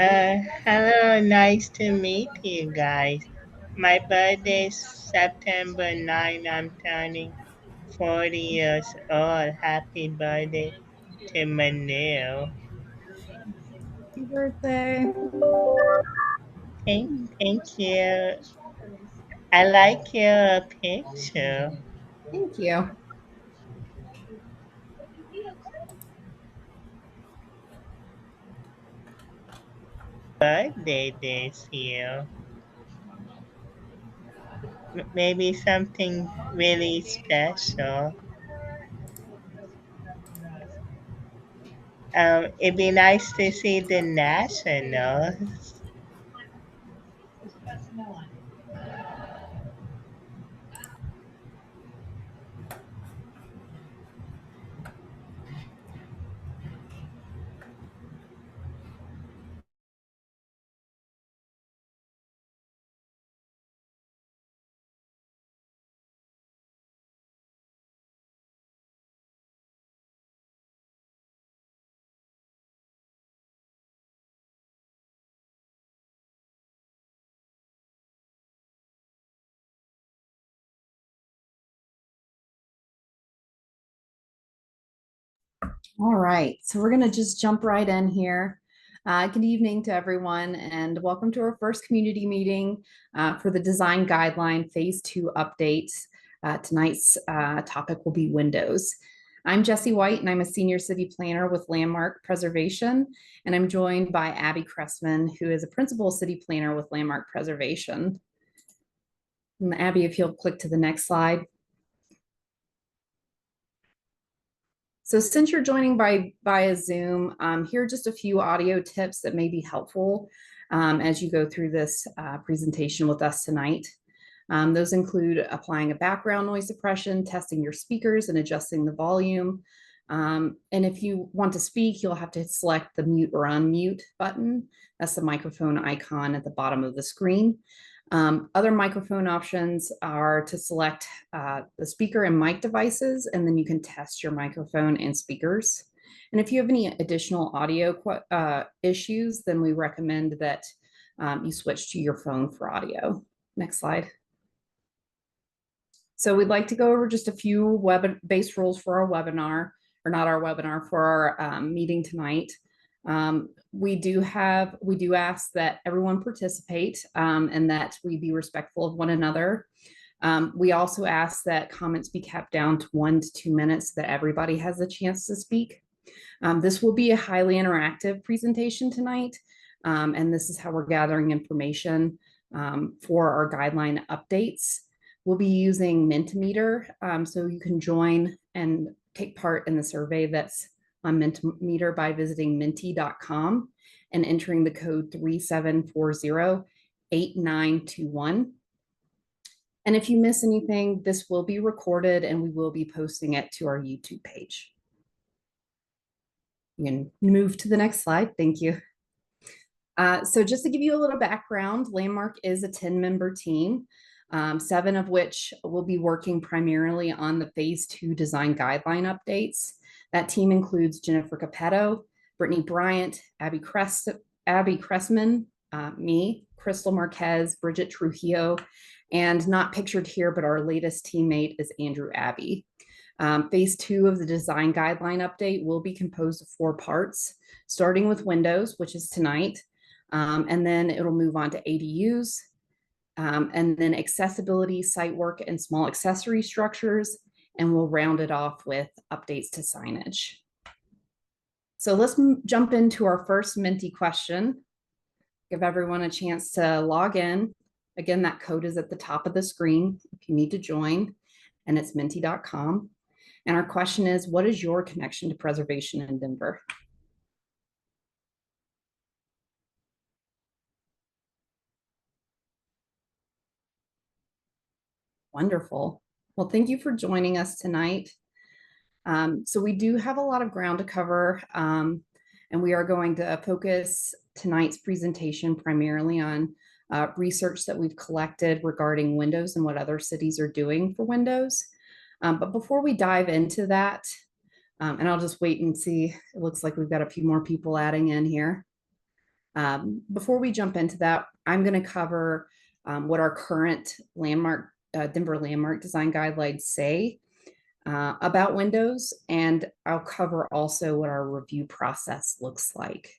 Hello, nice to meet you guys. My birthday's September 9. I'm turning 40 years old. Happy birthday to Manu. Happy birthday. Thank, thank you. I like your picture. Thank you. Birthday this year. Maybe something really special. It'd be nice to see the Nationals. All right, so we're going to just jump right in here. Good evening to everyone, and welcome to our first community meeting for the Design Guideline Phase 2 update. Tonight's topic will be windows. I'm Jessie White, and I'm a senior city planner with Landmark Preservation, and I'm joined by Abby Cressman, who is a principal city planner with Landmark Preservation. And Abby, if you'll click to the next slide. So since you're joining via Zoom, here are just a few audio tips that may be helpful as you go through this presentation with us tonight. Those include applying a background noise suppression, testing your speakers and adjusting the volume. And if you want to speak, you'll have to select the mute or unmute button. That's the microphone icon at the bottom of the screen. Other microphone options are to select the speaker and mic devices, and then you can test your microphone and speakers. And if you have any additional audio issues, then we recommend that you switch to your phone for audio. Next slide. So we'd like to go over just a few web-based rules for our webinar, or not our webinar, for our meeting tonight. We do ask that everyone participate and that we be respectful of one another. We also ask that comments be kept down to 1 to 2 minutes so that everybody has a chance to speak. This will be a highly interactive presentation tonight, and this is how we're gathering information for our guideline updates. We'll be using Mentimeter, so you can join and take part in the survey that's on Mentimeter by visiting menti.com and entering the code 3740-8921. And if you miss anything, this will be recorded and we will be posting it to our YouTube page. You can move to the next slide. Thank you. So just to give you a little background, Landmark is a 10-member team, 7 of which will be working primarily on the Phase 2 design guideline updates. That team includes Jennifer Capetto, Brittany Bryant, Abby Cressman, me, Crystal Marquez, Bridget Trujillo, and not pictured here, but our latest teammate is Andrew Abbey. Phase 2 of the design guideline update will be composed of 4 parts, starting with Windows, which is tonight, and then it'll move on to ADUs, and then accessibility, site work, and small accessory structures, and we'll round it off with updates to signage. So let's jump into our first Menti question. Give everyone a chance to log in. Again, that code is at the top of the screen if you need to join, and it's menti.com. And our question is, what is your connection to preservation in Denver? Wonderful. Well, thank you for joining us tonight. So we do have a lot of ground to cover, and we are going to focus tonight's presentation primarily on research that we've collected regarding windows and what other cities are doing for windows. But before we dive into that, and I'll just wait and see, it looks like we've got a few more people adding in here. Before we jump into that, I'm going to cover what our current Denver landmark design guidelines say about windows, and I'll cover also what our review process looks like.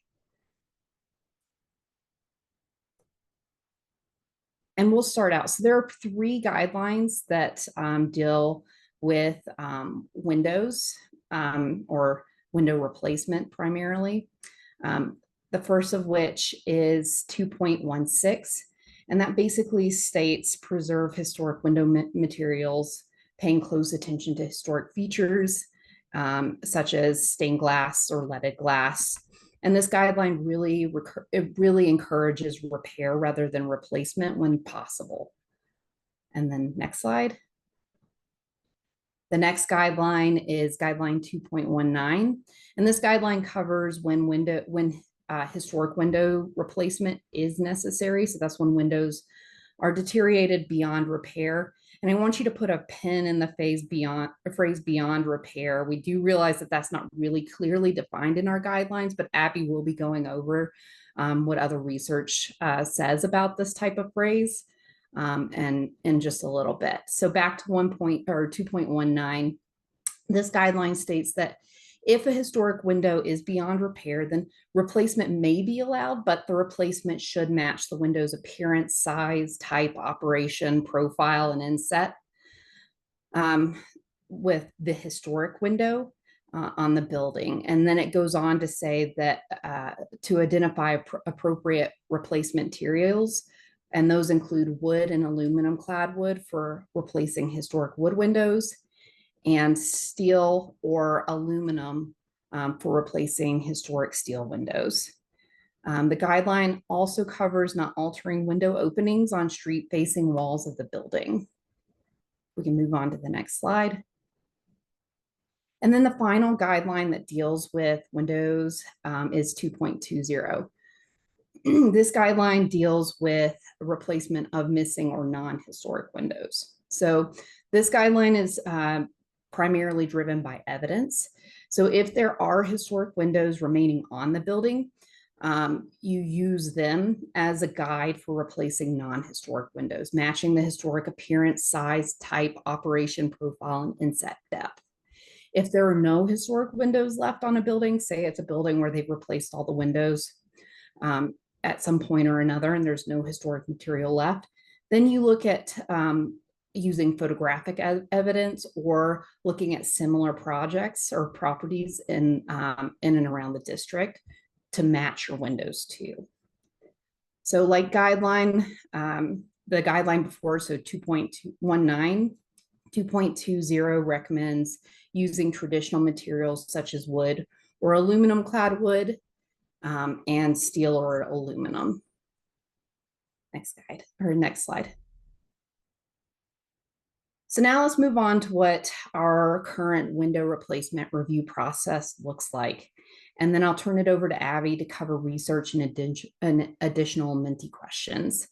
And we'll start out. So there are 3 guidelines that deal with windows or window replacement primarily. The first of which is 2.16, and that basically states preserve historic window materials, paying close attention to historic features such as stained glass or leaded glass. And this guideline really encourages repair rather than replacement when possible. And then next slide. The next guideline is guideline 2.19, and this guideline covers when historic window replacement is necessary. So that's when windows are deteriorated beyond repair. And I want you to put a pin in the phrase beyond repair. We do realize that that's not really clearly defined in our guidelines, but Abby will be going over what other research says about this type of phrase and in just a little bit. So back to 2.19, this guideline states that if a historic window is beyond repair, then replacement may be allowed, but the replacement should match the window's appearance, size, type, operation, profile, and inset with the historic window on the building. And then it goes on to say that to identify appropriate replacement materials, and those include wood and aluminum clad wood for replacing historic wood windows, and steel or aluminum for replacing historic steel windows. The guideline also covers not altering window openings on street-facing walls of the building. We can move on to the next slide. And then the final guideline that deals with windows is 2.20. This guideline deals with replacement of missing or non-historic windows. So this guideline is primarily driven by evidence. So if there are historic windows remaining on the building, you use them as a guide for replacing non-historic windows, matching the historic appearance, size, type, operation, profile, and inset depth. If there are no historic windows left on a building, say it's a building where they've replaced all the windows at some point or another, and there's no historic material left, then you look at using photographic evidence or looking at similar projects or properties in and around the district to match your windows to. So like guideline, the guideline before, so 2.19, 2.20 recommends using traditional materials such as wood or aluminum clad wood and steel or aluminum. Next slide. So now let's move on to what our current window replacement review process looks like. And then I'll turn it over to Abby to cover research and additional Menti questions.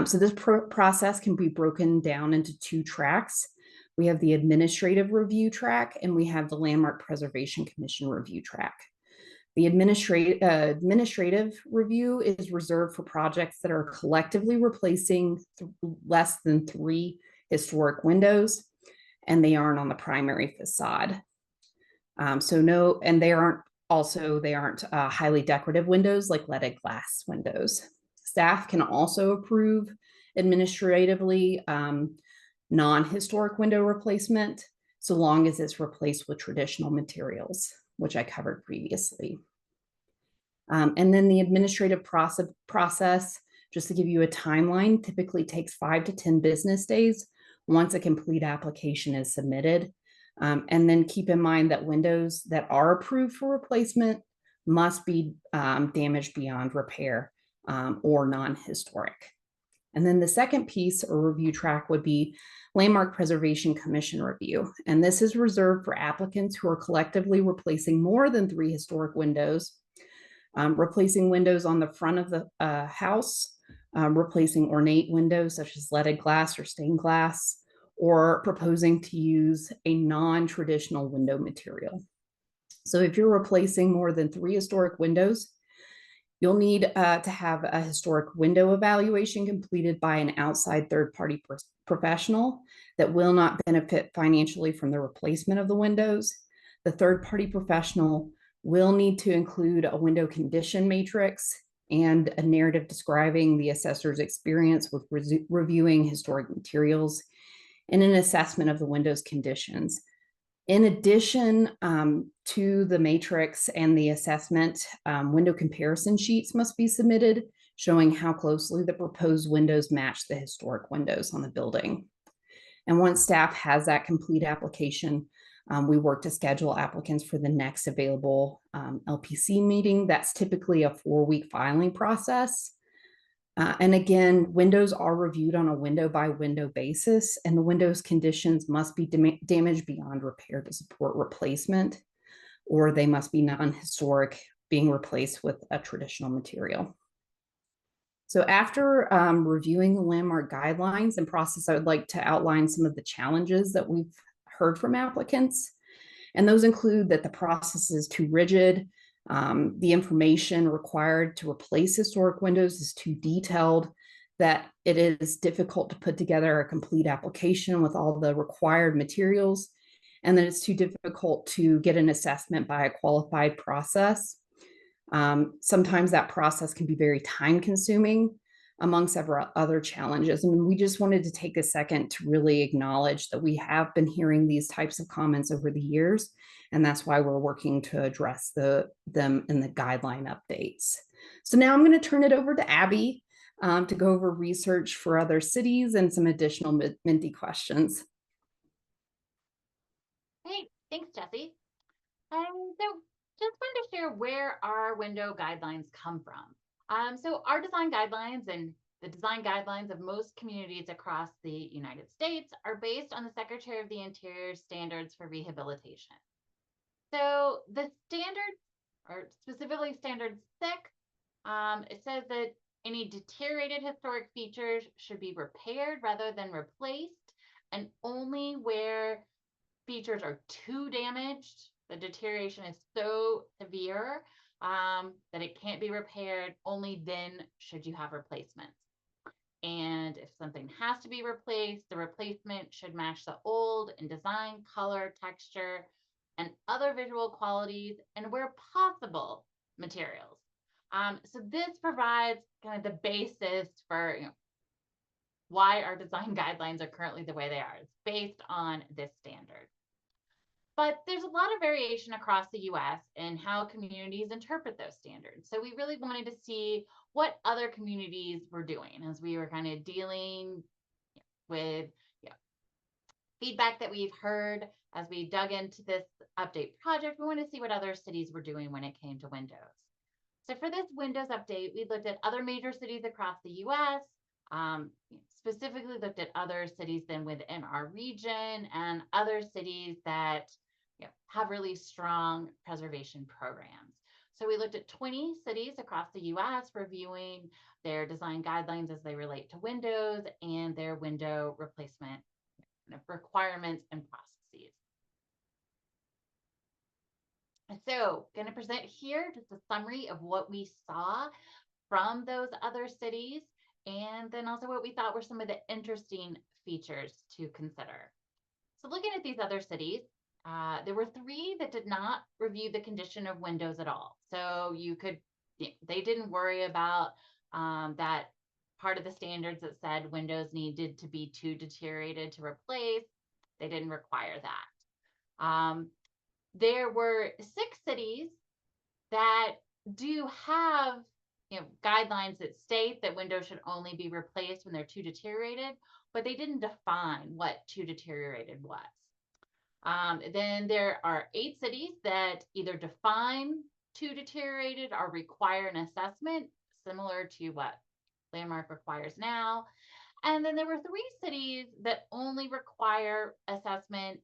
So this process can be broken down into 2 tracks. We have the administrative review track, and we have the Landmark Preservation Commission review track. The administrative review is reserved for projects that are collectively replacing less than 3 historic windows, and they aren't on the primary facade. And they aren't highly decorative windows like leaded glass windows. Staff can also approve administratively non-historic window replacement, so long as it's replaced with traditional materials, which I covered previously. And then the administrative process, just to give you a timeline, typically takes 5 to 10 business days once a complete application is submitted. And then keep in mind that windows that are approved for replacement must be damaged beyond repair or non-historic. And then the second piece or review track would be Landmark Preservation Commission review. And this is reserved for applicants who are collectively replacing more than 3 historic windows, replacing windows on the front of the house, replacing ornate windows such as leaded glass or stained glass, or proposing to use a non-traditional window material. So if you're replacing more than 3 historic windows, You'll need to have a historic window evaluation completed by an outside third-party professional that will not benefit financially from the replacement of the windows. The third-party professional will need to include a window condition matrix and a narrative describing the assessor's experience with reviewing historic materials and an assessment of the window's conditions. In addition to the matrix and the assessment, window comparison sheets must be submitted showing how closely the proposed windows match the historic windows on the building. And once staff has that complete application, we work to schedule applicants for the next available LPC meeting. That's typically a 4-week filing process. And again, windows are reviewed on a window by window basis, and the window's conditions must be damaged beyond repair to support replacement, or they must be non-historic, being replaced with a traditional material. So after reviewing the landmark guidelines and process, I would like to outline some of the challenges that we've heard from applicants. And those include that the process is too rigid, the information required to replace historic windows is too detailed, that it is difficult to put together a complete application with all the required materials, and that it's too difficult to get an assessment by a qualified process. Sometimes that process can be very time consuming, among several other challenges. And we just wanted to take a second to really acknowledge that we have been hearing these types of comments over the years, and that's why we're working to address them in the guideline updates. So now I'm going to turn it over to Abby to go over research for other cities and some additional Minty questions. Hey, thanks, Jesse. So just wanted to share where our window guidelines come from. So our design guidelines and the design guidelines of most communities across the United States are based on the Secretary of the Interior Standards for Rehabilitation. So the standards, or specifically Standard 6, it says that any deteriorated historic features should be repaired rather than replaced, and only where features are too damaged, the deterioration is so severe that it can't be repaired, only then should you have replacements. And if something has to be replaced, the replacement should match the old in design, color, texture, and other visual qualities, and where possible, materials. So this provides kind of the basis for why our design guidelines are currently the way they are. It's based on this standard. But there's a lot of variation across the US in how communities interpret those standards. So we really wanted to see what other communities were doing as we were kind of dealing with feedback that we've heard as we dug into this update project. We wanted to see what other cities were doing when it came to windows. So for this Windows update, we looked at other major cities across the US, specifically looked at other cities then within our region and other cities that have really strong preservation programs. So we looked at 20 cities across the US reviewing their design guidelines as they relate to windows and their window replacement requirements and processes. So going to present here just a summary of what we saw from those other cities, and then also what we thought were some of the interesting features to consider. So looking at these other cities, there were 3 that did not review the condition of windows at all. So they didn't worry about that part of the standards that said windows needed to be too deteriorated to replace. They didn't require that. There were 6 cities that do have guidelines that state that windows should only be replaced when they're too deteriorated, but they didn't define what too deteriorated was. Then there are 8 cities that either define too deteriorated or require an assessment similar to what Landmark requires now. And then there were 3 cities that only require assessment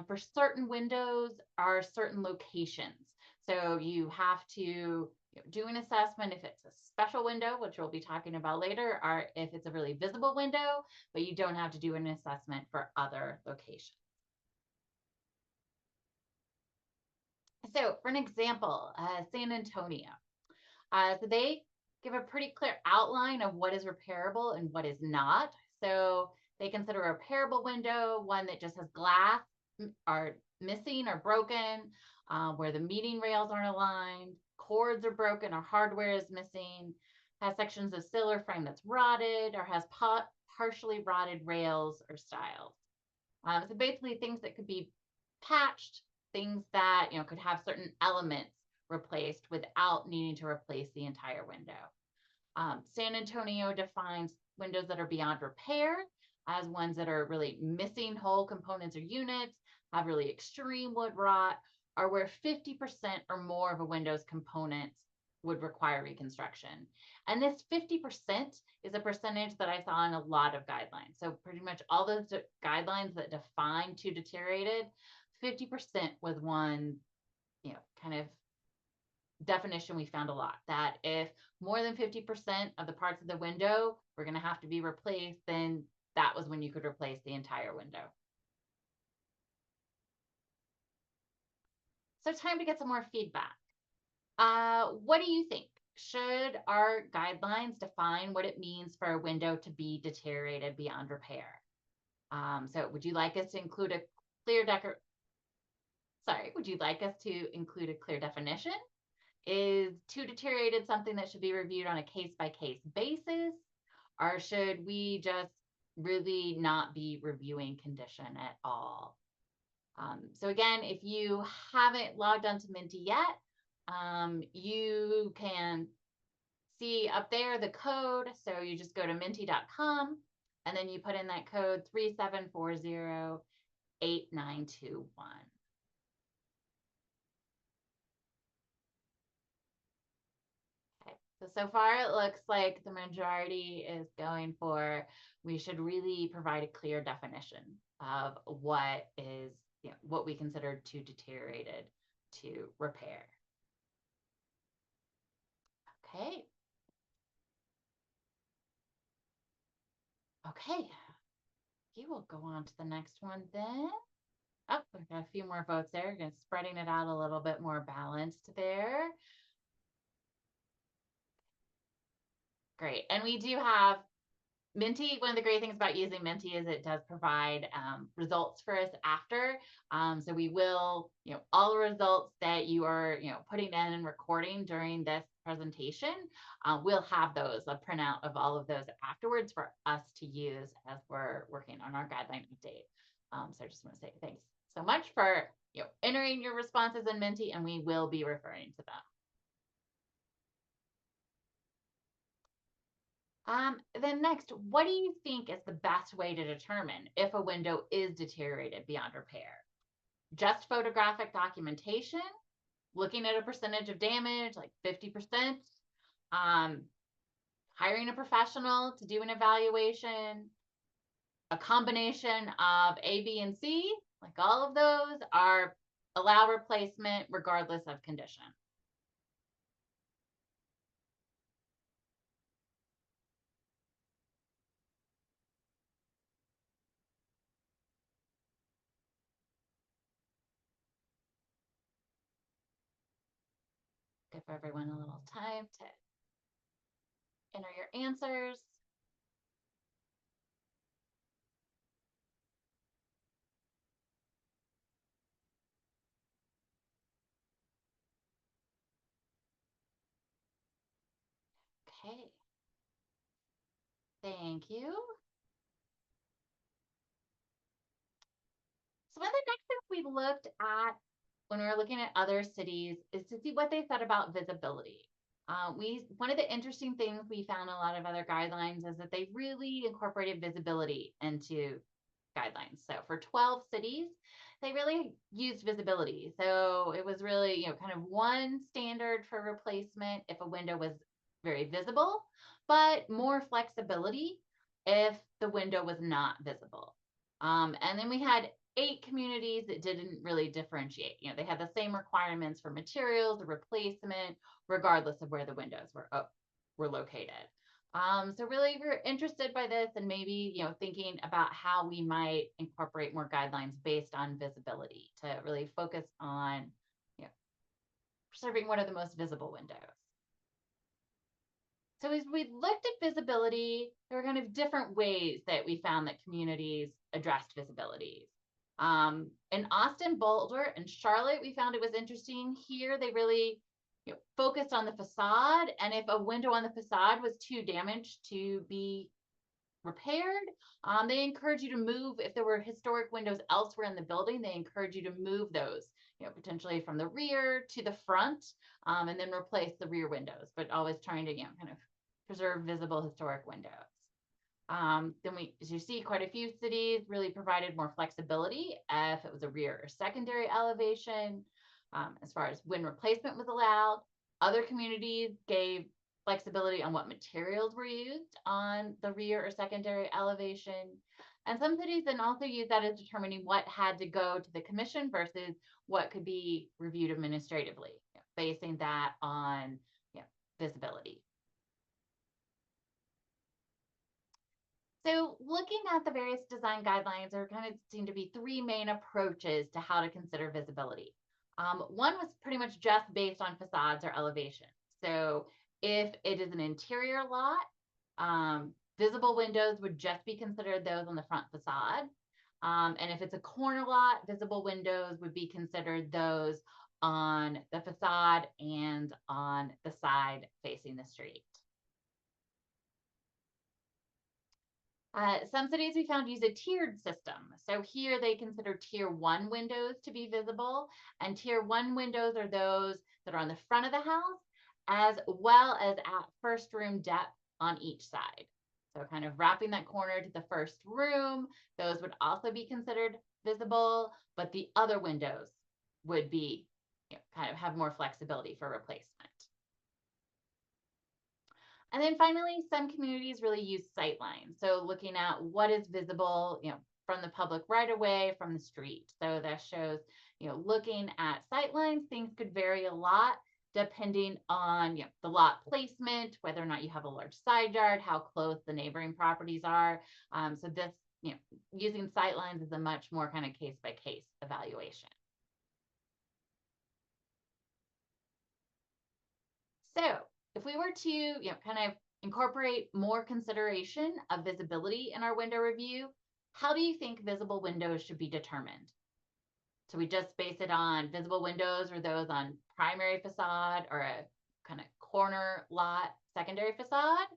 for certain windows or certain locations. So you have to do an assessment if it's a special window, which we'll be talking about later, or if it's a really visible window, but you don't have to do an assessment for other locations. So for an example, San Antonio. So they give a pretty clear outline of what is repairable and what is not. So they consider a repairable window one that just has glass are missing or broken, where the meeting rails aren't aligned, cords are broken, or hardware is missing, has sections of cylinder frame that's rotted, or has partially rotted rails or stiles. So basically things that could be patched, things that could have certain elements replaced without needing to replace the entire window. San Antonio defines windows that are beyond repair as ones that are really missing whole components or units, have really extreme wood rot, or where 50% or more of a window's components would require reconstruction. And this 50% is a percentage that I saw in a lot of guidelines. So pretty much all those guidelines that define too deteriorated, 50% was one, kind of definition we found a lot, that if more than 50% of the parts of the window were going to have to be replaced, then that was when you could replace the entire window. So time to get some more feedback. What do you think? Should our guidelines define what it means for a window to be deteriorated beyond repair? So would you like us to include a clear would you like us to include a clear definition? Is too deteriorated something that should be reviewed on a case-by-case basis? Or should we just really not be reviewing condition at all? So again, if you haven't logged onto Menti yet, you can see up there the code. So you just go to menti.com and then you put in that code 37408921. So far it looks like the majority is going for, we should really provide a clear definition of what is, what we consider too deteriorated to repair. Okay. Okay. You will go on to the next one then. Oh, we've got a few more votes there. Again, spreading it out a little bit more balanced there. Great. And we do have Menti. One of the great things about using Menti is it does provide results for us after. So we will, all the results that you are, putting in and recording during this presentation, we'll have those, a printout of all of those afterwards for us to use as we're working on our guideline update. So I just want to say thanks so much for, entering your responses in Menti, and we will be referring to them. Then next, what do you think is the best way to determine if a window is deteriorated beyond repair? Just photographic documentation, looking at a percentage of damage, like 50%, hiring a professional to do an evaluation, a combination of A, B, and C, like all of those are allow replacement regardless of condition. Give everyone a little time to enter your answers. Okay. Thank you. So one of the next things we looked at when we were looking at other cities is to see what they said about visibility. One of the interesting things we found in a lot of other guidelines is that they really incorporated visibility into guidelines. So for 12 cities, they really used visibility. So it was really, kind of one standard for replacement if a window was very visible, but more flexibility if the window was not visible. And then we had 8 communities that didn't really differentiate. They had the same requirements for materials, the replacement, regardless of where the windows were located. So really we're interested by this and maybe, thinking about how we might incorporate more guidelines based on visibility to really focus on, preserving what are the most visible windows. So as we looked at visibility, there were kind of different ways that we found that communities addressed visibility. In Austin, Boulder, and Charlotte, we found it was interesting. Here, they really focused on the facade, and if a window on the facade was too damaged to be repaired, they encourage you to move. If there were historic windows elsewhere in the building, they encourage you to move those, potentially from the rear to the front, and then replace the rear windows, but always trying to, kind of preserve visible historic windows. Then as you see, quite a few cities really provided more flexibility if it was a rear or secondary elevation, as far as when replacement was allowed. Other communities gave flexibility on what materials were used on the rear or secondary elevation. And some cities then also use that as determining what had to go to the commission versus what could be reviewed administratively, basing that on visibility. So looking at the various design guidelines, there kind of seem to be three main approaches to how to consider visibility. One was pretty much just based on facades or elevation. So if it is an interior lot, visible windows would just be considered those on the front facade. And if it's a corner lot, visible windows would be considered those on the facade and on the side facing the street. Some cities we found use a tiered system. So here they consider tier 1 windows to be visible, and tier 1 windows are those that are on the front of the house, as well as at first room depth on each side. So kind of wrapping that corner to the first room, those would also be considered visible, but the other windows would be, kind of have more flexibility for replacement. And then finally, some communities really use sight lines. So looking at what is visible, from the public right away, from the street. So that shows, looking at sight lines, things could vary a lot depending on the lot placement, whether or not you have a large side yard, how close the neighboring properties are. So this, using sight lines is a much more kind of case by case evaluation. So if we were to, kind of incorporate more consideration of visibility in our window review, how do you think visible windows should be determined? So we just base it on visible windows or those on primary facade or a kind of corner lot secondary facade.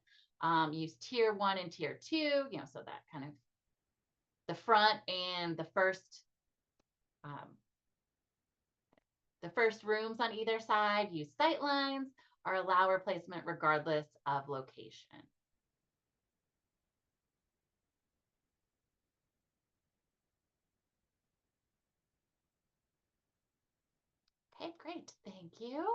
Use tier 1 and tier 2, so that kind of the front and the first rooms on either side, use sight lines, or allow replacement regardless of location. Okay, great. Thank you.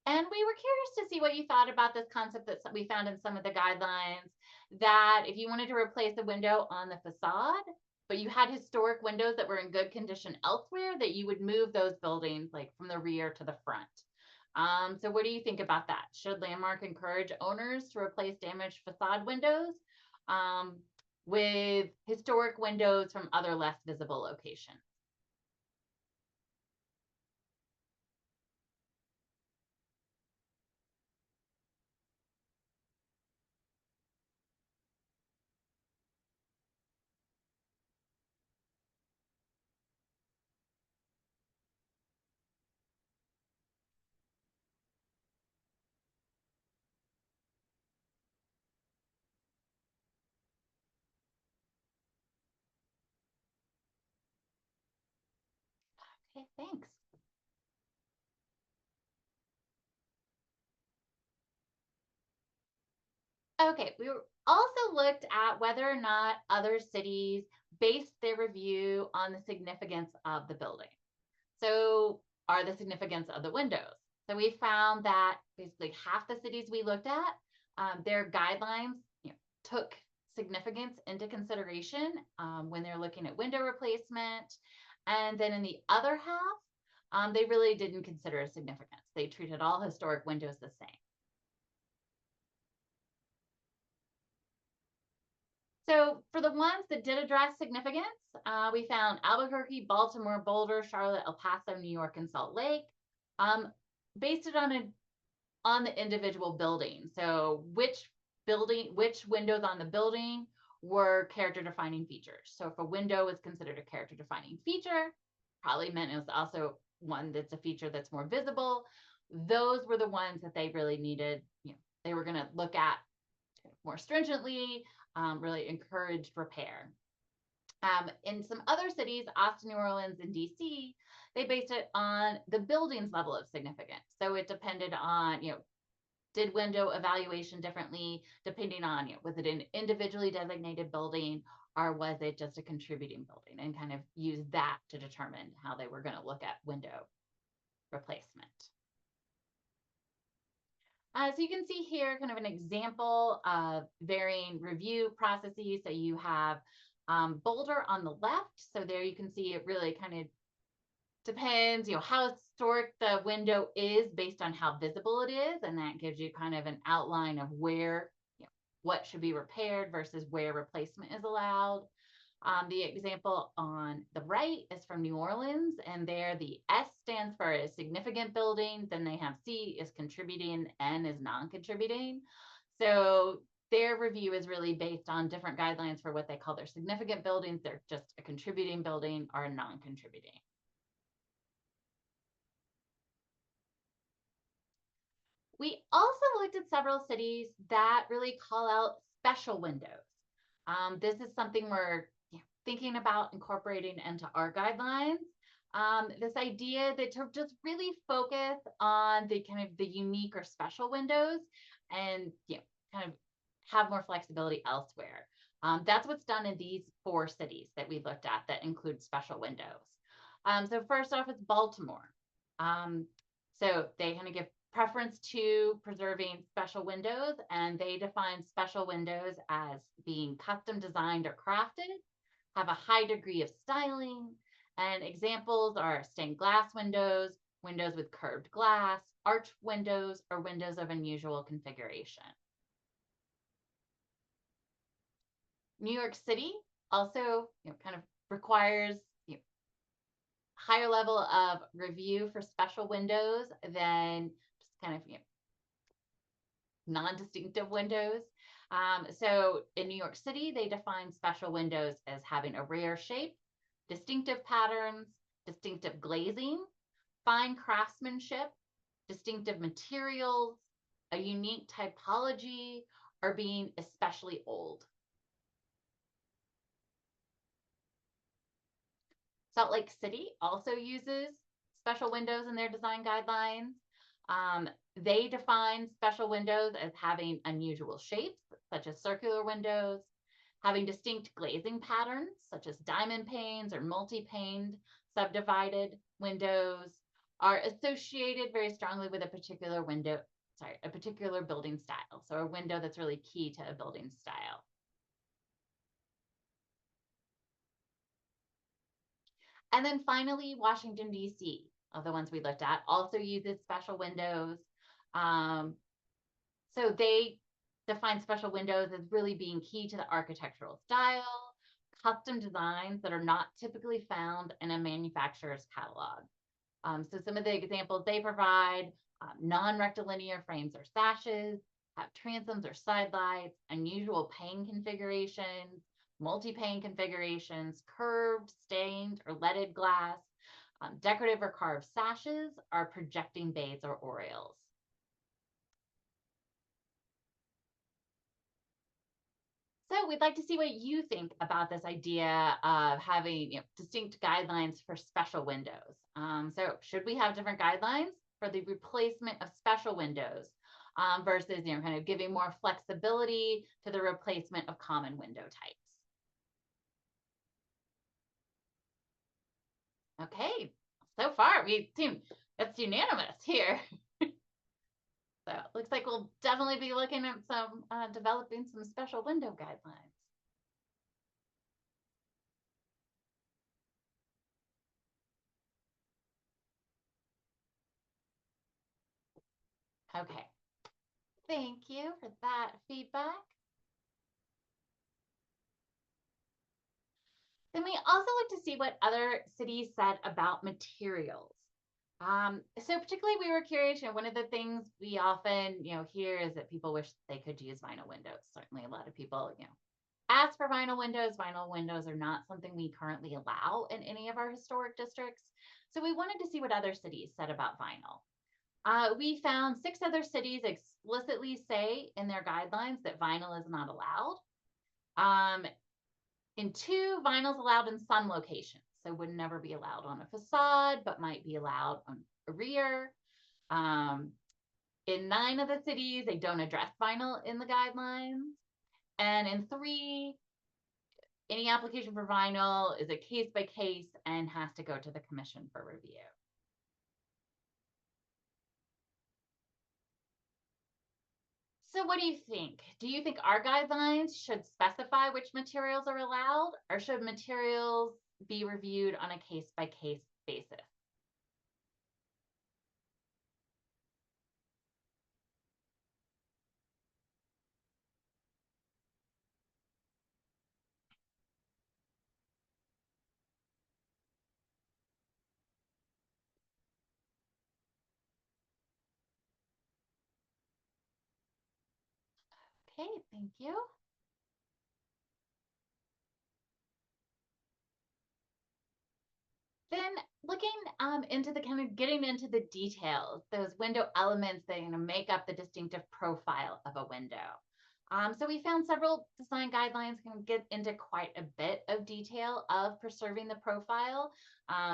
And we were curious to see what you thought about this concept that we found in some of the guidelines, that if you wanted to replace a window on the facade, but you had historic windows that were in good condition elsewhere, that you would move those buildings like from the rear to the front. So what do you think about that? Should Landmark encourage owners to replace damaged facade windows with historic windows from other less visible locations? Okay, thanks. Okay, we also looked at whether or not other cities based their review on the significance of the building. So are the significance of the windows. So we found that basically half the cities we looked at, their guidelines took significance into consideration when they're looking at window replacement. And then in the other half, they really didn't consider significance. They treated all historic windows the same. So for the ones that did address significance, we found Albuquerque, Baltimore, Boulder, Charlotte, El Paso, New York, and Salt Lake. Based it on the individual building. So which windows on the building were character defining features. So if a window is considered a character defining feature, probably meant it was also one that's a feature that's more visible. Those were the ones that they really needed, they were going to look at more stringently, really encouraged repair. In some other cities, Austin, New Orleans, and DC, they based it on the building's level of significance. So it depended on, did window evaluation differently depending on, was it an individually designated building or was it just a contributing building, and kind of use that to determine how they were going to look at window replacement. So you can see here kind of an example of varying review processes. So you have Boulder on the left. So there you can see it really kind of depends, how historic the window is based on how visible it is. And that gives you kind of an outline of where, what should be repaired versus where replacement is allowed. The example on the right is from New Orleans, and there the S stands for a significant building. Then they have C is contributing, N is non-contributing. So their review is really based on different guidelines for what they call their significant buildings. They're just a contributing building or a non-contributing. We also looked at several cities that really call out special windows. This is something we're thinking about incorporating into our guidelines. This idea that to just really focus on the kind of the unique or special windows and kind of have more flexibility elsewhere. That's what's done in these 4 cities that we looked at that include special windows. So first off, it's Baltimore. So they kind of give preference to preserving special windows, and they define special windows as being custom designed or crafted, have a high degree of styling, and examples are stained glass windows, windows with curved glass, arch windows, or windows of unusual configuration. New York City also kind of requires higher level of review for special windows than just kind of non-distinctive windows. So in New York City, they define special windows as having a rare shape, distinctive patterns, distinctive glazing, fine craftsmanship, distinctive materials, a unique typology, or being especially old. Salt Lake City also uses special windows in their design guidelines. They define special windows as having unusual shapes, such as circular windows, having distinct glazing patterns, such as diamond panes or multi-paned subdivided windows, are associated very strongly with a particular building style. So a window that's really key to a building style. And then finally, Washington, D.C., of the ones we looked at, also uses special windows. So they define special windows as really being key to the architectural style, custom designs that are not typically found in a manufacturer's catalog. So some of the examples they provide, non-rectilinear frames or sashes, have transoms or side lights, unusual pane configurations, multi-pane configurations, curved, stained, or leaded glass, decorative or carved sashes, or projecting bays or oriels. So we'd like to see what you think about this idea of having distinct guidelines for special windows. So should we have different guidelines for the replacement of special windows versus kind of giving more flexibility to the replacement of common window types? Okay, so far it's unanimous here. So it looks like we'll definitely be looking at some developing some special window guidelines. Okay, thank you for that feedback. Then we also look to see what other cities said about materials. So particularly we were curious, one of the things we often, hear is that people wish they could use vinyl windows. Certainly a lot of people, ask for vinyl windows. Vinyl windows are not something we currently allow in any of our historic districts. So we wanted to see what other cities said about vinyl. We found 6 other cities explicitly say in their guidelines that vinyl is not allowed. In 2, vinyl's allowed in some locations, so would never be allowed on a facade, but might be allowed on a rear. In 9 of the cities, they don't address vinyl in the guidelines. And in 3, any application for vinyl is a case by case and has to go to the commission for review. So what do you think? Do you think our guidelines should specify which materials are allowed, or should materials be reviewed on a case by case basis? Okay, thank you. Then looking into the kind of getting into the details, those window elements that make up the distinctive profile of a window. So we found several design guidelines can get into quite a bit of detail of preserving the profile.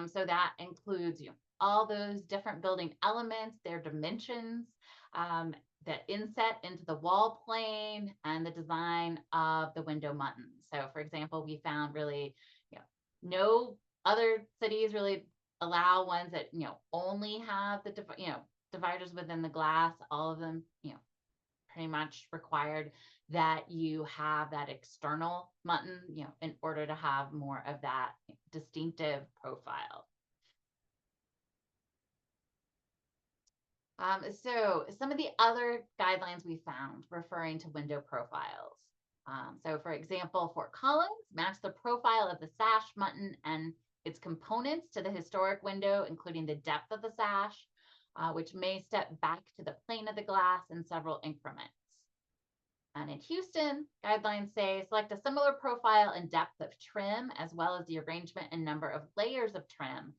So that includes all those different building elements, their dimensions, the inset into the wall plane, and the design of the window muntin. So for example, we found really no other cities really allow ones that only have the dividers within the glass. All of them pretty much required that you have that external muntin in order to have more of that distinctive profile. So some of the other guidelines we found referring to window profiles. So for example, Fort Collins matched the profile of the sash muntin and its components to the historic window, including the depth of the sash, which may step back to the plane of the glass in several increments. And in Houston, guidelines say select a similar profile and depth of trim, as well as the arrangement and number of layers of trim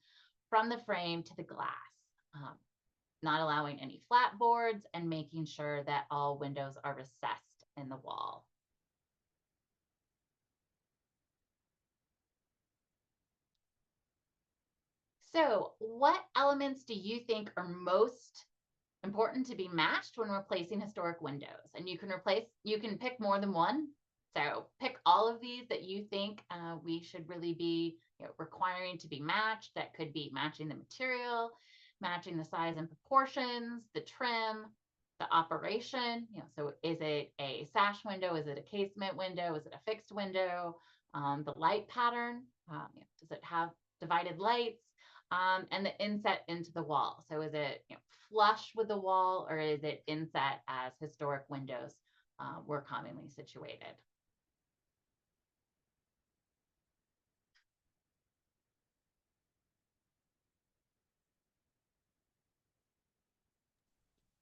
from the frame to the glass, not allowing any flat boards and making sure that all windows are recessed in the wall. So what elements do you think are most important to be matched when replacing historic windows? And you can pick more than one. So pick all of these that you think we should really be requiring to be matched. That could be matching the material, matching the size and proportions, the trim, the operation. So is it a sash window? Is it a casement window? Is it a fixed window? The light pattern, does it have divided lights? And the inset into the wall. So is it flush with the wall, or is it inset as historic windows were commonly situated?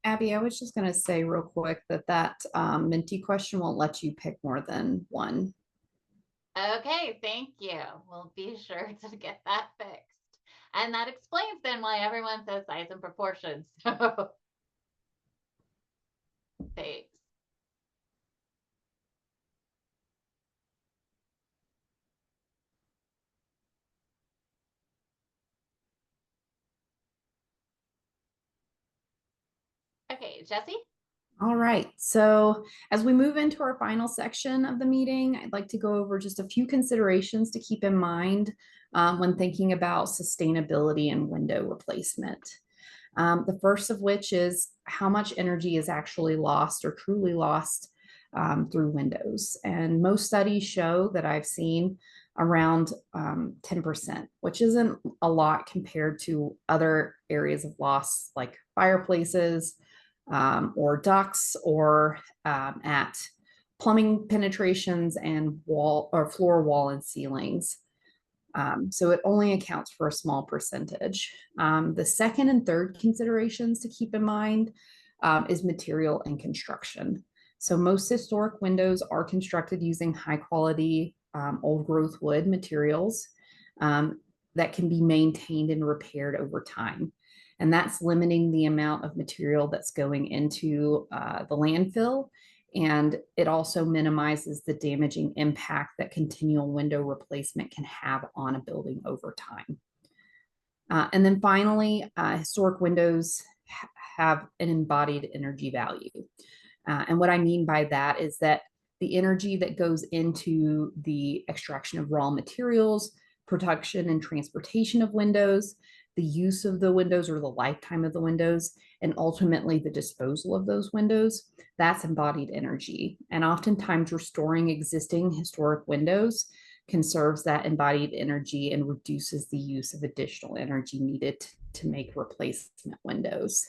Abby, I was just going to say real quick that Minty question won't let you pick more than one. Okay, thank you. We'll be sure to get that fixed. And that explains then why everyone says size and proportions. So thanks. Okay, Jesse? All right, so as we move into our final section of the meeting, I'd like to go over just a few considerations to keep in mind when thinking about sustainability and window replacement. The first of which is how much energy is actually lost or truly lost through windows. And most studies show that I've seen around 10%, which isn't a lot compared to other areas of loss like fireplaces, or ducts, or at plumbing penetrations and wall or floor, wall, and ceilings. So it only accounts for a small percentage. The second and third considerations to keep in mind is material and construction. So most historic windows are constructed using high quality old growth wood materials that can be maintained and repaired over time. And that's limiting the amount of material that's going into the landfill. And it also minimizes the damaging impact that continual window replacement can have on a building over time. And then finally, historic windows have an embodied energy value. And what I mean by that is that the energy that goes into the extraction of raw materials, production and transportation of windows, the use of the windows or the lifetime of the windows, and ultimately the disposal of those windows, that's embodied energy. And oftentimes restoring existing historic windows conserves that embodied energy and reduces the use of additional energy needed to make replacement windows.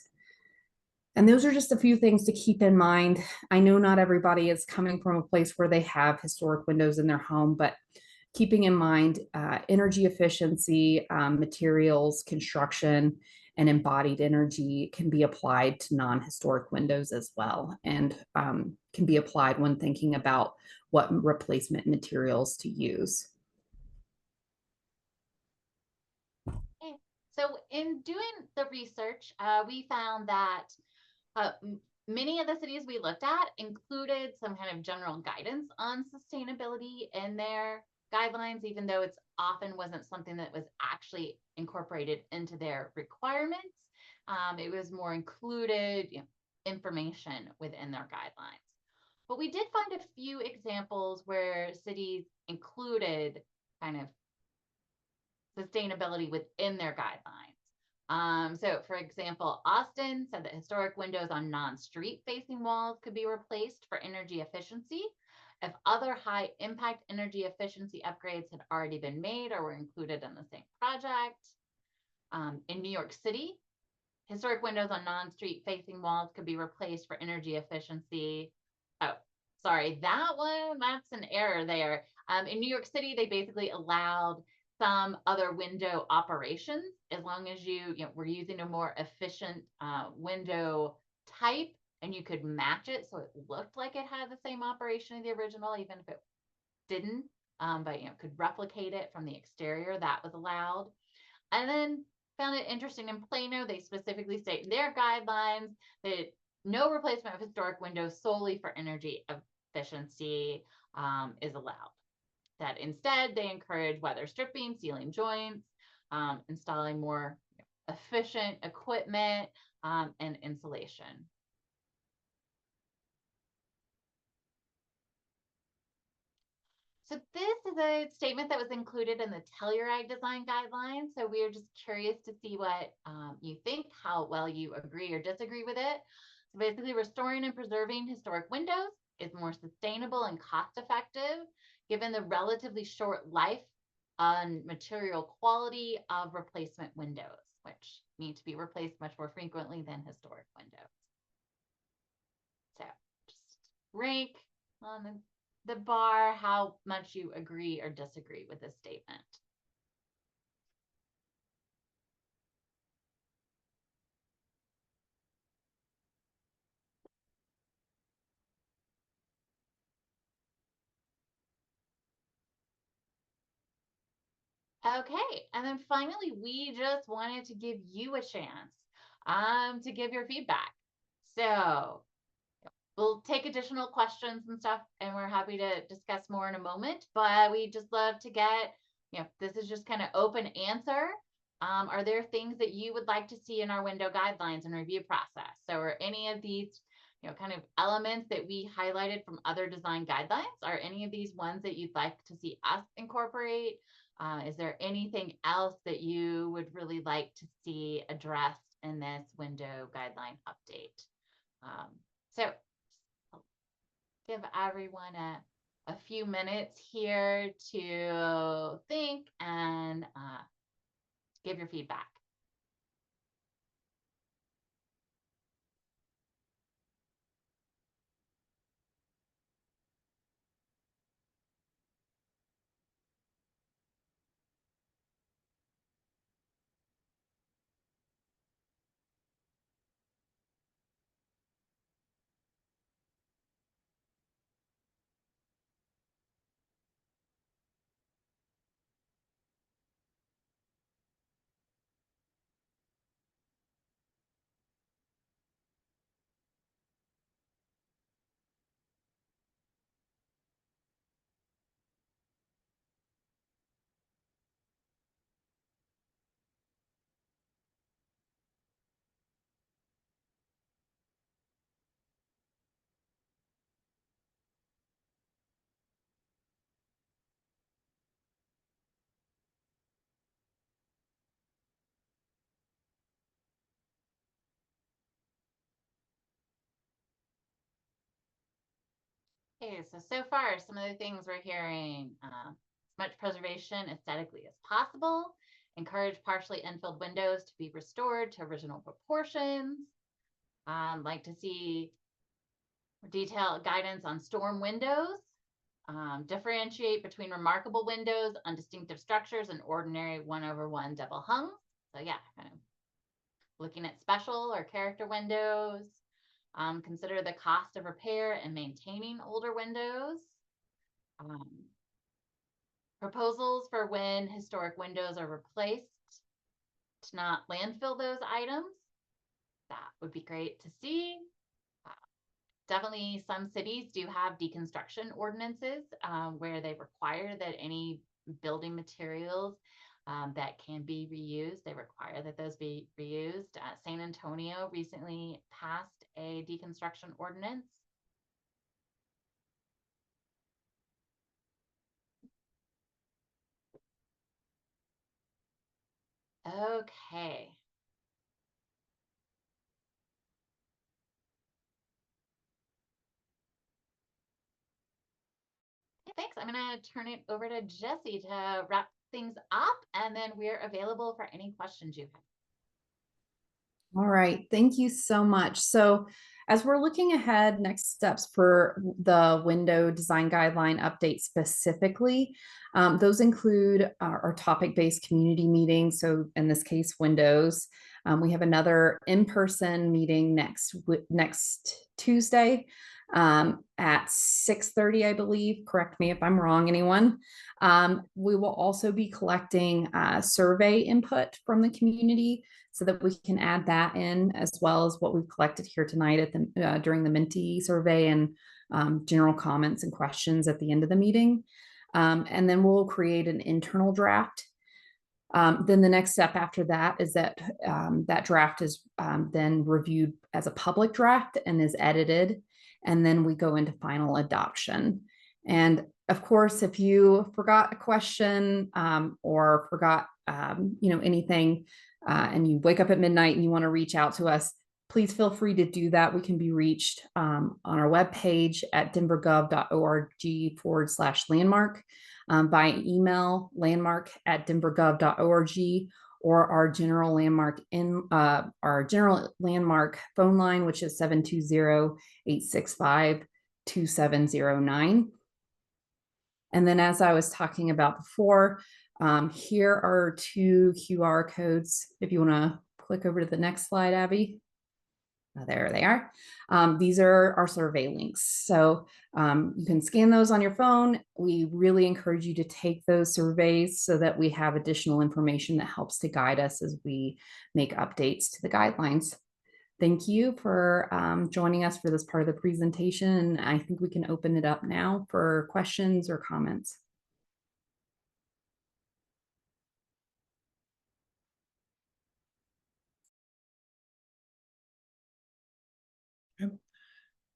And those are just a few things to keep in mind. I know not everybody is coming from a place where they have historic windows in their home, but keeping in mind energy efficiency, materials, construction, and embodied energy can be applied to non-historic windows as well, and can be applied when thinking about what replacement materials to use. Okay. So in doing the research, we found that many of the cities we looked at included some kind of general guidance on sustainability in their guidelines, even though it's often wasn't something that was actually incorporated into their requirements. It was more included, information within their guidelines. But we did find a few examples where cities included kind of sustainability within their guidelines. So for example, Austin said that historic windows on non-street facing walls could be replaced for energy efficiency if other high impact energy efficiency upgrades had already been made or were included in the same project. In New York City, historic windows on non-street facing walls could be replaced for energy efficiency. Oh, sorry, that's an error there. In New York City, they basically allowed some other window operations as long as you were using a more efficient window type and you could match it so it looked like it had the same operation as the original, even if it didn't, but could replicate it from the exterior. That was allowed. And then found it interesting in Plano, they specifically state in their guidelines that no replacement of historic windows solely for energy efficiency is allowed. That instead they encourage weather stripping, sealing joints, installing more efficient equipment, and insulation. So this is a statement that was included in the Telluride design guidelines. So we are just curious to see what you think, how well you agree or disagree with it. So basically, restoring and preserving historic windows is more sustainable and cost effective given the relatively short life and material quality of replacement windows, which need to be replaced much more frequently than historic windows. So just rank on the bar how much you agree or disagree with this statement. Okay, and then finally, we just wanted to give you a chance to give your feedback. So we'll take additional questions and stuff, and we're happy to discuss more in a moment, but we just love to get, this is just kind of open answer. Are there things that you would like to see in our window guidelines and review process? So are any of these, kind of elements that we highlighted from other design guidelines, are any of these ones that you'd like to see us incorporate? Is there anything else that you would really like to see addressed in this window guideline update? So I'll give everyone a few minutes here to think and give your feedback. Okay, so far, some of the things we're hearing, as much preservation aesthetically as possible, encourage partially infilled windows to be restored to original proportions, like to see detailed guidance on storm windows, differentiate between remarkable windows, undistinctive structures, and ordinary 1/1 double hung. So yeah, kind of looking at special or character windows. Consider the cost of repair and maintaining older windows. Proposals for when historic windows are replaced to not landfill those items. That would be great to see. Definitely some cities do have deconstruction ordinances where they require that any building materials that can be reused, they require that those be reused. San Antonio recently passed a deconstruction ordinance. Okay. Thanks. I'm going to turn it over to Jesse to wrap things up, and then we're available for any questions you have. All right, thank you so much. So as we're looking ahead, next steps for the window design guideline update specifically, those include our topic-based community meetings. So in this case, windows. We have another in-person meeting next Tuesday at 6:30, I believe. Correct me if I'm wrong, anyone. We will also be collecting survey input from the community so that we can add that in, as well as what we've collected here tonight at the during the Minty survey, and general comments and questions at the end of the meeting. And then we'll create an internal draft. Then the next step after that is that that draft is then reviewed as a public draft and is edited, and then we go into final adoption. And of course, if you forgot a question or forgot anything, and you wake up at midnight and you want to reach out to us, please feel free to do that. We can be reached on our webpage at denvergov.org/landmark, by email, landmark@denvergov.org, or our general landmark phone line, which is 720-865-2709. And then, as I was talking about before, here are 2 QR codes. If you want to click over to the next slide, Abby. There they are. These are our survey links. So you can scan those on your phone. We really encourage you to take those surveys so that we have additional information that helps to guide us as we make updates to the guidelines. Thank you for joining us for this part of the presentation. I think we can open it up now for questions or comments.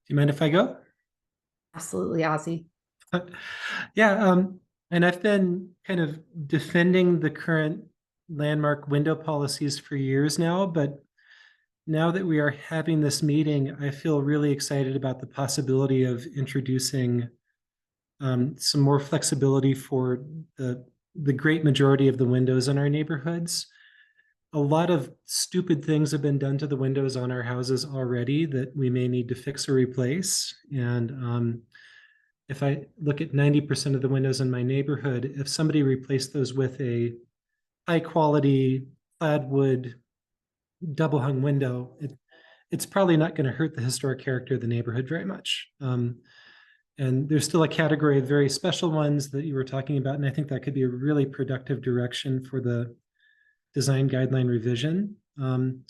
Do you mind if I go? Absolutely, Ozzy. Yeah, and I've been kind of defending the current landmark window policies for years now, but now that we are having this meeting, I feel really excited about the possibility of introducing some more flexibility for the great majority of the windows in our neighborhoods. A lot of stupid things have been done to the windows on our houses already that we may need to fix or replace. And if I look at 90% of the windows in my neighborhood, if somebody replaced those with a high quality clad wood double hung window, it's probably not going to hurt the historic character of the neighborhood very much. And there's still a category of very special ones that you were talking about. And I think that could be a really productive direction for the design guideline revision. And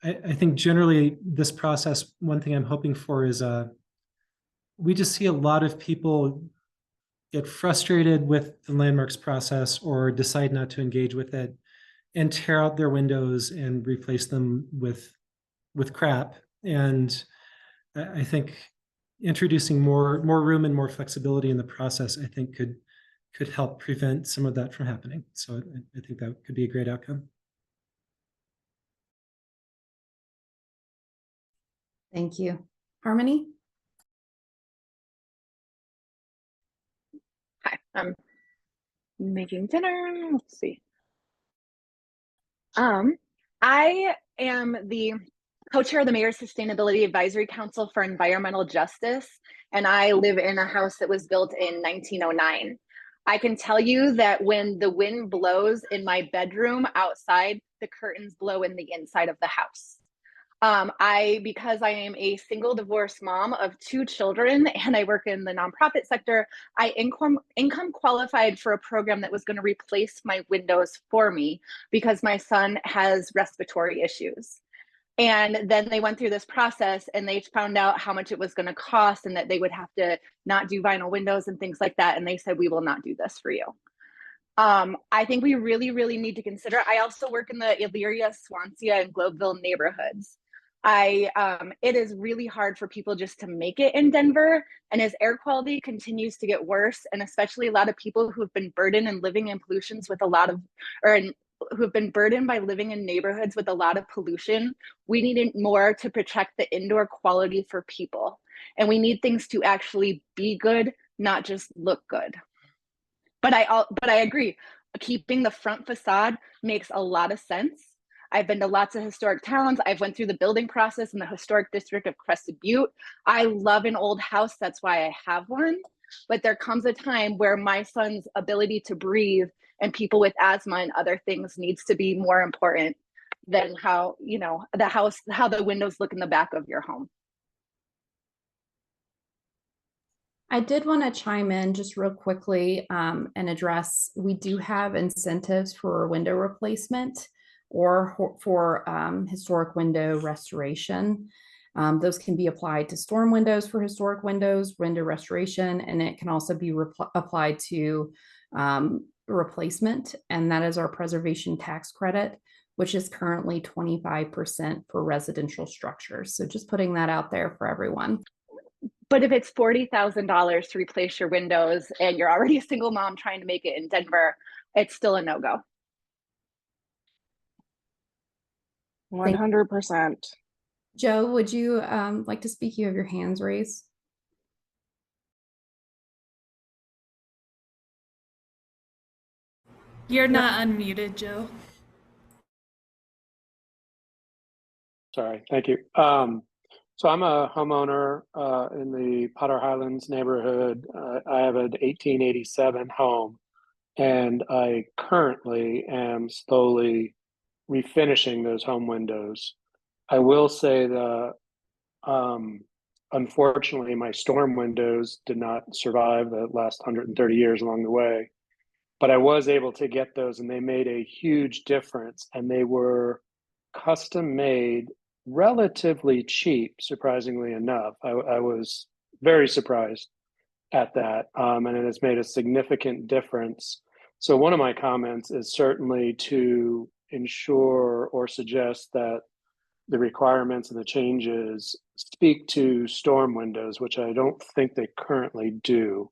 I think generally this process, one thing I'm hoping for is we just see a lot of people get frustrated with the landmarks process or decide not to engage with it and tear out their windows and replace them with crap. And I think introducing more room and more flexibility in the process, I think could help prevent some of that from happening. So I think that could be a great outcome. Thank you. Harmony? I'm making dinner. Let's see. I am the co-chair of the Mayor's Sustainability Advisory Council for Environmental Justice, and I live in a house that was built in 1909. I can tell you that when the wind blows in my bedroom outside, the curtains blow in the inside of the house. Because I am a single divorced mom of 2 children and I work in the nonprofit sector, I income qualified for a program that was going to replace my windows for me because my son has respiratory issues. And then they went through this process and they found out how much it was going to cost and that they would have to not do vinyl windows and things like that. And they said, we will not do this for you. I think we really, really need to consider. I also work in the Elyria, Swansea, and Globeville neighborhoods. It is really hard for people just to make it in Denver. And as air quality continues to get worse, and especially a lot of people who have been burdened and living in pollutions with a lot of, who have been burdened by living in neighborhoods with a lot of pollution, we need more to protect the indoor quality for people. And we need things to actually be good, not just look good. But I agree, keeping the front facade makes a lot of sense. I've been to lots of historic towns. I've went through the building process in the historic district of Crested Butte. I love an old house, that's why I have one. But there comes a time where my son's ability to breathe and people with asthma and other things needs to be more important than how, how the windows look in the back of your home. I did want to chime in just real quickly and address, we do have incentives for window replacement or for historic window restoration. Those can be applied to storm windows for historic windows, window restoration, and it can also be applied to replacement, and that is our preservation tax credit, which is currently 25% for residential structures. So just putting that out there for everyone. But if it's $40,000 to replace your windows and you're already a single mom trying to make it in Denver, it's still a no-go. 100%. Joe, would you like to speak? You have your hands raised. You're not unmuted, Joe. Sorry, thank you. So I'm a homeowner in the Potter Highlands neighborhood. I have an 1887 home, and I currently am slowly refinishing those home windows. I will say that unfortunately, my storm windows did not survive the last 130 years along the way, but I was able to get those, and they made a huge difference, and they were custom made, relatively cheap, surprisingly enough. I was very surprised at that, and it has made a significant difference. So one of my comments is certainly to ensure or suggest that the requirements and the changes speak to storm windows, which I don't think they currently do,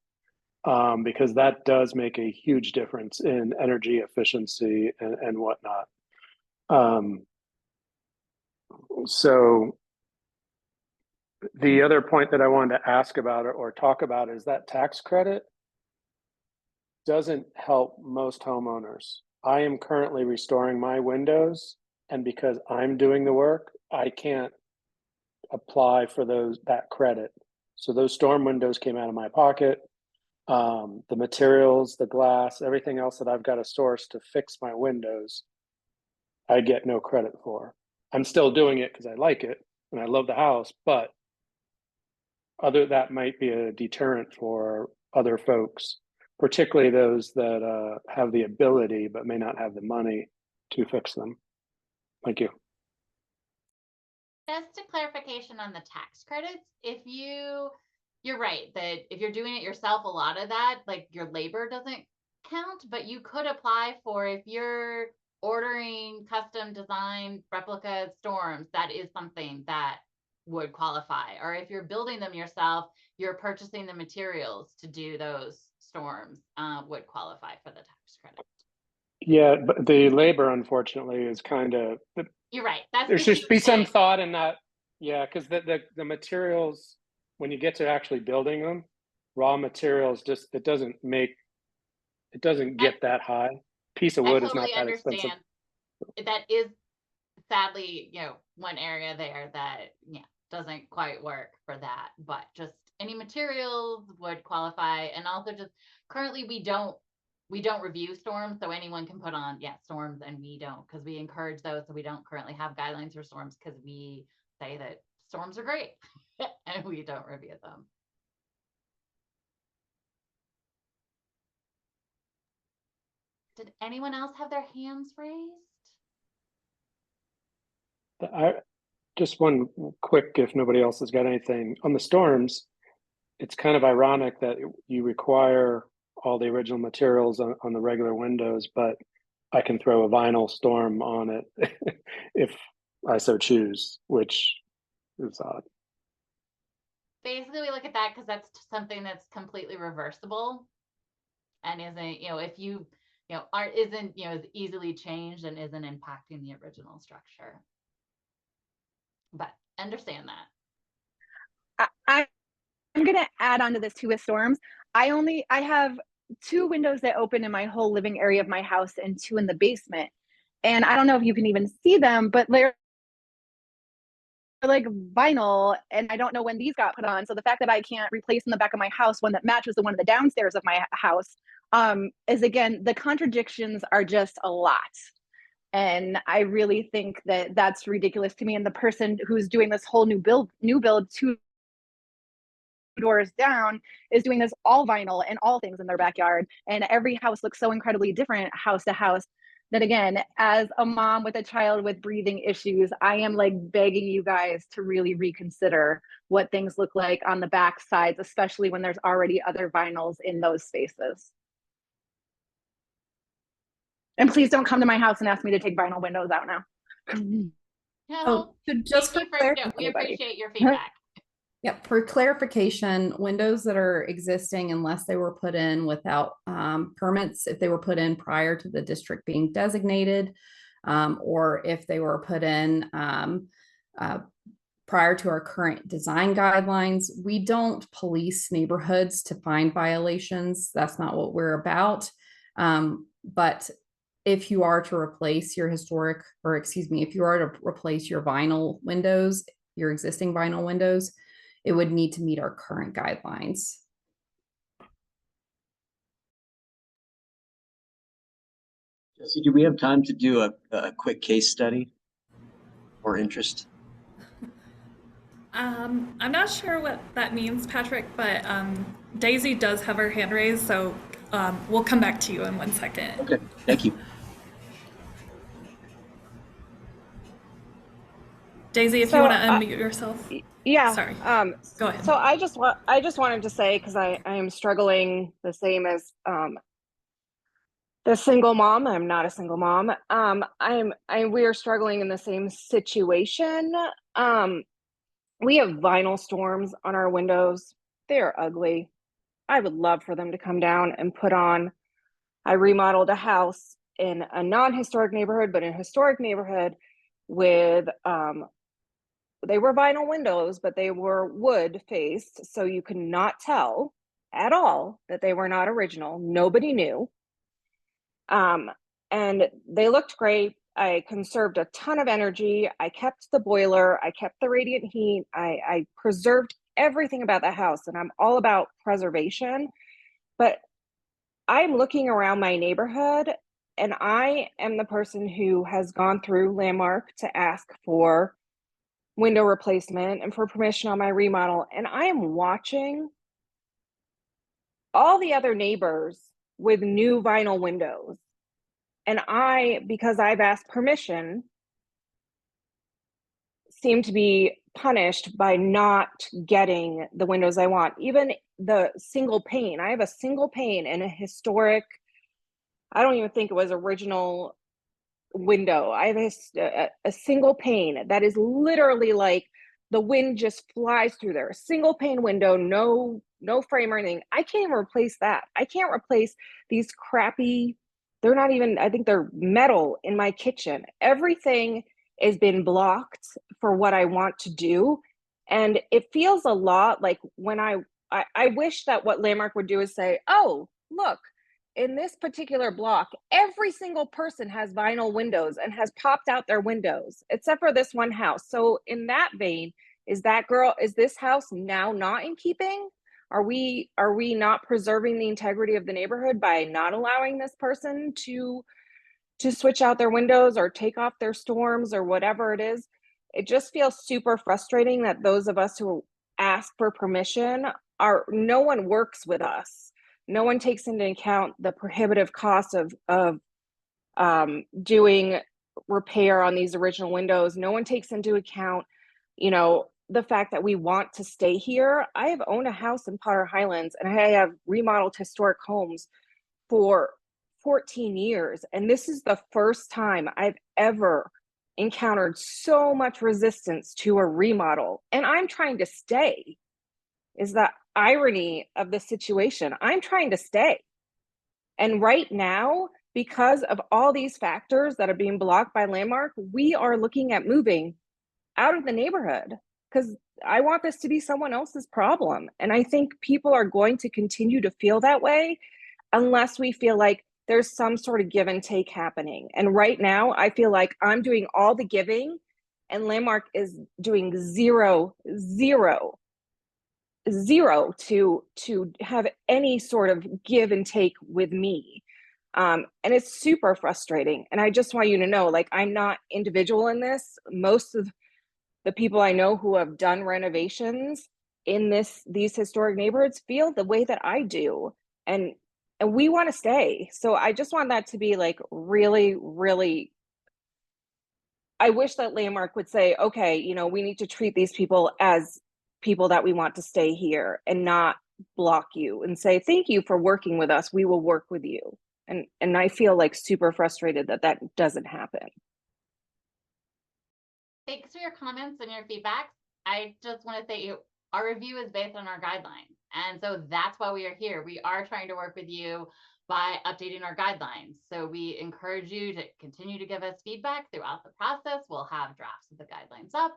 because that does make a huge difference in energy efficiency and whatnot. So the other point that I wanted to ask about or talk about is that tax credit doesn't help most homeowners. I am currently restoring my windows, and because I'm doing the work, I can't apply for that credit. So those storm windows came out of my pocket. The materials, the glass, everything else that I've got to source to fix my windows, I get no credit for. I'm still doing it because I like it and I love the house, but that might be a deterrent for other folks, particularly those that have the ability but may not have the money to fix them. Thank you. Just a clarification on the tax credits. You're right that if you're doing it yourself, a lot of that, like your labor doesn't count, but you could apply for, if you're ordering custom design replica storms, that is something that would qualify. Or if you're building them yourself, you're purchasing the materials to do those storms, would qualify for the tax credit. Yeah, but the labor, unfortunately, is kind of. You're right. There should be some thought in that. Yeah, because the materials, when you get to actually building them, raw materials, it doesn't make It doesn't get that high. Piece of I wood is not totally that expensive. understand. That is sadly, one area there that doesn't quite work for that, but just any materials would qualify. And also just currently we don't review storms, so anyone can put on storms, and we don't, because we encourage those. So we don't currently have guidelines for storms because we say that storms are great and we don't review them. Did anyone else have their hands raised? Just one quick, if nobody else has got anything on the storms, it's kind of ironic that you require all the original materials on the regular windows, but I can throw a vinyl storm on it if I so choose, which is odd. Basically, we look at that because that's something that's completely reversible and isn't, if you, art isn't, as easily changed and isn't impacting the original structure. But understand that. I'm going to add on to this too with storms. I have 2 windows that open in my whole living area of my house and 2 in the basement. And I don't know if you can even see them, but they're like vinyl, and I don't know when these got put on. So the fact that I can't replace in the back of my house one that matches the one in the downstairs of my house is, again, the contradictions are just a lot. And I really think that that's ridiculous to me. And the person who's doing this whole new build 2 doors down is doing this all vinyl and all things in their backyard. And every house looks so incredibly different house to house that, again, as a mom with a child with breathing issues, I am like begging you guys to really reconsider what things look like on the back sides, especially when there's already other vinyls in those spaces. And please don't come to my house and ask me to take vinyl windows out now. Oh, so just for we appreciate your feedback. Yep. For clarification, windows that are existing, unless they were put in without permits, if they were put in prior to the district being designated, or if they were put in prior to our current design guidelines, we don't police neighborhoods to find violations. That's not what we're about. But if you are to replace your if you are to replace your vinyl windows, your existing vinyl windows, it would need to meet our current guidelines. Jesse, do we have time to do a quick case study or interest? I'm not sure what that means, Patrick, but Daisy does have her hand raised, so we'll come back to you in 1 second. Okay, thank you. Daisy, if you want to unmute yourself. Yeah. Sorry. Go ahead. So I just wanted to say, because I am struggling the same as the single mom. I'm not a single mom. We are struggling in the same situation. We have vinyl storms on our windows. They are ugly. I would love for them to come down and put on. I remodeled a house in a non-historic neighborhood, but in a historic neighborhood with they were vinyl windows, but they were wood faced, so you could not tell at all that they were not original. Nobody knew. And they looked great. I conserved a ton of energy. I kept the boiler. I kept the radiant heat. I preserved everything about the house, and I'm all about preservation. But I'm looking around my neighborhood, and I am the person who has gone through Landmark to ask for window replacement and for permission on my remodel. And I am watching all the other neighbors with new vinyl windows. And because I've asked permission, seem to be punished by not getting the windows I want. Even the single pane. I have a single pane in a historic, I don't even think it was original window. I have a single pane that is literally like the wind just flies through there. A single pane window, no frame or anything. I can't even replace that. I can't replace these crappy, they're not even, I think they're metal in my kitchen. Everything has been blocked for what I want to do. And it feels a lot like when I wish that what Landmark would do is say, oh, look, in this particular block, every single person has vinyl windows and has popped out their windows, except for this one house. So in that vein, is this house now not in keeping? Are we not preserving the integrity of the neighborhood by not allowing this person to switch out their windows or take off their storms or whatever it is? It just feels super frustrating that those of us who ask for permission no one works with us. No one takes into account the prohibitive cost of doing repair on these original windows. No one takes into account, the fact that we want to stay here. I have owned a house in Potter Highlands, and I have remodeled historic homes for 14 years. And this is the first time I've ever encountered so much resistance to a remodel. And I'm trying to stay. Is the irony of the situation. I'm trying to stay. And right now, because of all these factors that are being blocked by Landmark, we are looking at moving out of the neighborhood because I want this to be someone else's problem. And I think people are going to continue to feel that way unless we feel like there's some sort of give and take happening. And right now, I feel like I'm doing all the giving and Landmark is doing zero to have any sort of give and take with me. And it's super frustrating. And I just want you to know, like, I'm not individual in this. Most of the people I know who have done renovations in these historic neighborhoods feel the way that I do. And we want to stay. So I just want that to be like really, really, I wish that Landmark would say, okay, we need to treat these people as people that we want to stay here and not block you and say, thank you for working with us. We will work with you. And I feel like super frustrated that doesn't happen. Thanks for your comments and your feedback. I just want to say our review is based on our guidelines. And so that's why we are here. We are trying to work with you by updating our guidelines. So we encourage you to continue to give us feedback throughout the process. We'll have drafts of the guidelines up.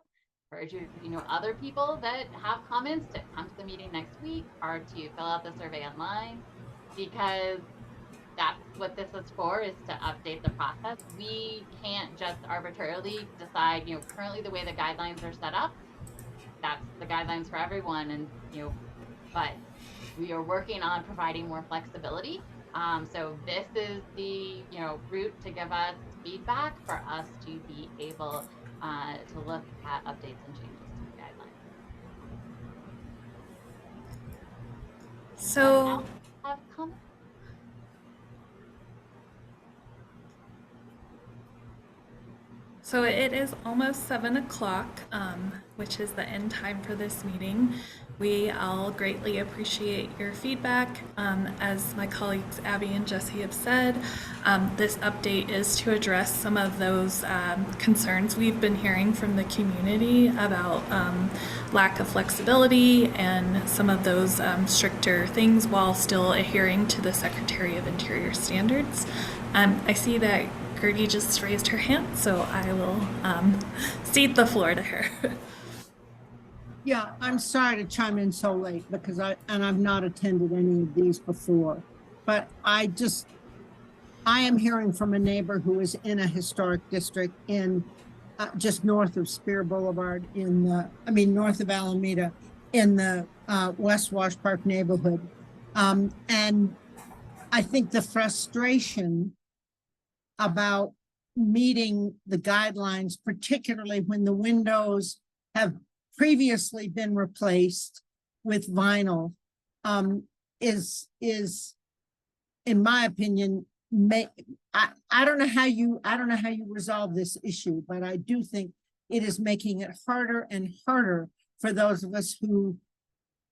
Encourage you, if you know other people that have comments, to come to the meeting next week or to fill out the survey online, because that's what this is for, is to update the process. We can't just arbitrarily decide, currently the way the guidelines are set up, that's the guidelines for everyone. And, but we are working on providing more flexibility. So this is the, route to give us feedback for us to be able to look at updates and changes to the guidelines. So Have comments? So it is almost 7 o'clock, which is the end time for this meeting. We all greatly appreciate your feedback. As my colleagues Abby and Jesse have said, this update is to address some of those concerns we've been hearing from the community about lack of flexibility and some of those stricter things while still adhering to the Secretary of Interior standards. I see that Gertie just raised her hand, so I will cede the floor to her. Yeah, I'm sorry to chime in so late because I've not attended any of these before, but I am hearing from a neighbor who is in a historic district in just north of Spear Boulevard north of Alameda in the West Wash Park neighborhood. And I think the frustration about meeting the guidelines, particularly when the windows have previously been replaced with vinyl, is in my opinion, I don't know how you resolve this issue, but I do think it is making it harder and harder for those of us who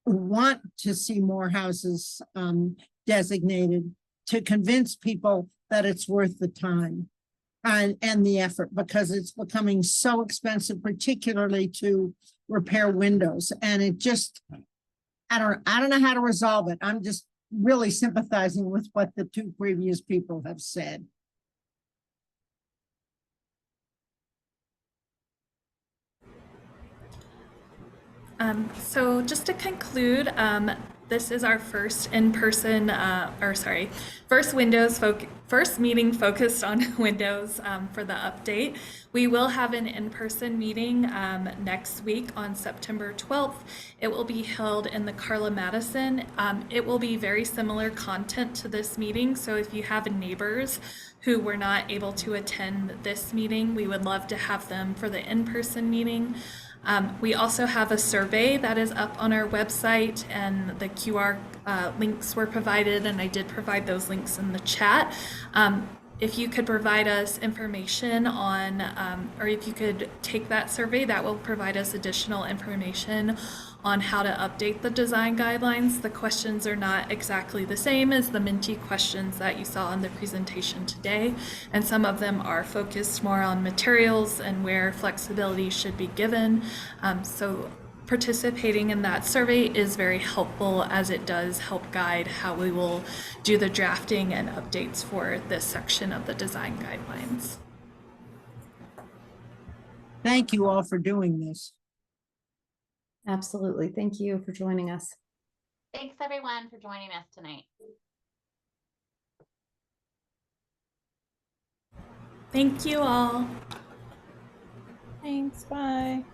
want to see more houses designated to convince people that it's worth the time and the effort, because it's becoming so expensive, particularly to repair windows. And it just, I don't know how to resolve it. I'm just really sympathizing with what the two previous people have said. So just to conclude, this is our first in-person, first meeting focused on Windows for the update. We will have an in-person meeting next week on September 12th. It will be held in the Carla Madison. It will be very similar content to this meeting, so if you have neighbors who were not able to attend this meeting, we would love to have them for the in-person meeting. We also have a survey that is up on our website, and the QR links were provided, and I did provide those links in the chat. If you could provide us information on, or if you could take that survey, that will provide us additional information on how to update the design guidelines. The questions are not exactly the same as the Menti questions that you saw in the presentation today, and some of them are focused more on materials and where flexibility should be given. So participating in that survey is very helpful, as it does help guide how we will do the drafting and updates for this section of the design guidelines. Thank you all for doing this. Absolutely. Thank you for joining us. Thanks everyone for joining us tonight. Thank you all. Thanks. Bye.